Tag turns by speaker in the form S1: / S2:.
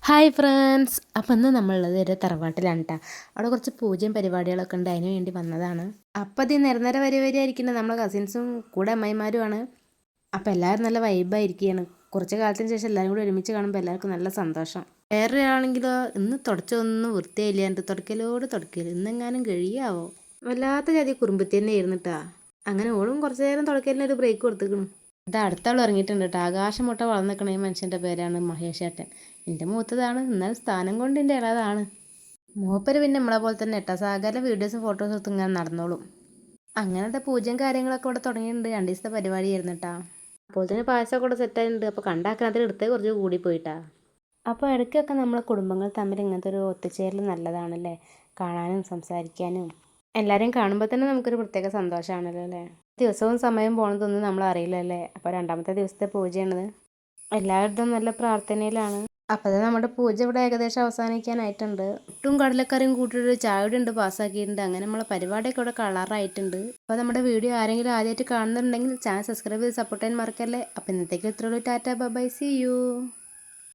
S1: Hi friends, അപ്പം ഇന്ന് നമ്മളുള്ളത് ഒരു തറവാട്ടിലാണ് കേട്ടോ. അവിടെ കുറച്ച് പൂജയും പരിപാടികളൊക്കെ ഉണ്ട്, അതിന് വേണ്ടി വന്നതാണ്. അപ്പം അത് നിരന്തരം വരികയായിരിക്കുന്നത് നമ്മളെ കസിൻസും കൂടെ അമ്മയിമാരുമാണ്. അപ്പം എല്ലാവരും നല്ല വൈബായിരിക്കുകയാണ്. കുറച്ച് കാലത്തിന് ശേഷം എല്ലാവരും കൂടി ഒരുമിച്ച് കാണുമ്പോൾ എല്ലാവർക്കും നല്ല സന്തോഷം. വേറൊരാണെങ്കിലോ ഇന്ന് തുടച്ചൊന്നും വൃത്തിയായില്ല, എൻ്റെ തുടക്കലോട് തുടക്കല് ഇന്നെങ്ങാനും കഴിയാവോ. വല്ലാത്ത ജാതി കുറുമ്പത്തി തന്നെ ആയിരുന്നിട്ടാ. അങ്ങനെ ഓളും കുറച്ച് നേരം തുടക്കലിന് ഒരു ബ്രേക്ക് കൊടുത്തേക്കണം. ഇത് അടുത്താൾ ഇറങ്ങിയിട്ടുണ്ട് കേട്ടോ. ആകാശം മുട്ട വളർന്നു നിൽക്കണ ഈ മനുഷ്യൻ്റെ പേരാണ് മഹേഷ് ഏട്ടൻ. എൻ്റെ മൂത്തതാണ്, എന്നാൽ സ്ഥാനം കൊണ്ട് എൻ്റെ ഇളയതാണ്. മൂപ്പര് പിന്നെ നമ്മളെ പോലെ തന്നെ കേട്ടോ, സകല വീഡിയോസും ഫോട്ടോസും എടുത്ത് ഇങ്ങനെ നടന്നോളും. അങ്ങനത്തെ പൂജയും കാര്യങ്ങളൊക്കെ ഇവിടെ തുടങ്ങിയിട്ടുണ്ട്. 2 ദിവസത്തെ പരിപാടിയായിരുന്നു കേട്ടോ. അപ്പോൾ തന്നെ പായസമൊക്കെ കൂടെ സെറ്റായിട്ടുണ്ട്. അപ്പോൾ കണ്ടാക്കണത്തിൽ എടുത്തേ കുറച്ച് കൂടി പോയിട്ടാ. അപ്പോൾ ഇടയ്ക്കൊക്കെ നമ്മളെ കുടുംബങ്ങൾ തമ്മിൽ ഇങ്ങനത്തെ ഒരു ഒത്തുചേരൽ നല്ലതാണല്ലേ, കാണാനും സംസാരിക്കാനും. എല്ലാവരെയും കാണുമ്പോൾ തന്നെ നമുക്കൊരു പ്രത്യേക സന്തോഷമാണല്ലോ അല്ലേ. ദിവസവും സമയം പോകണതൊന്നും നമ്മൾ അറിയില്ലല്ലേ. അപ്പോൾ 2ാമത്തെ ദിവസത്തെ പൂജയാണിത്. എല്ലാവരുടെയും നല്ല പ്രാർത്ഥനയിലാണ്. അപ്പോൾ അത് നമ്മുടെ പൂജ ഇവിടെ ഏകദേശം അവസാനിക്കാനായിട്ടുണ്ട്. ഒട്ടും കടലക്കറിയും കൂട്ടിയിട്ട് ചായയുടെ ഉണ്ട് പാസ്സാക്കിയിട്ടുണ്ട്. അങ്ങനെ നമ്മളെ പരിപാടിയൊക്കെ ഇവിടെ കളറായിട്ടുണ്ട്. അപ്പോൾ നമ്മുടെ വീഡിയോ ആരെങ്കിലും ആദ്യമായിട്ട് കാണുന്നുണ്ടെങ്കിൽ ചാനൽ സബ്സ്ക്രൈബ് ചെയ്ത് സപ്പോർട്ട് ചെയ്യാൻ മറക്കല്ലേ. അപ്പോൾ ഇന്നത്തേക്ക് ഇത്രയുള്ളൂ. Tata bye, see U.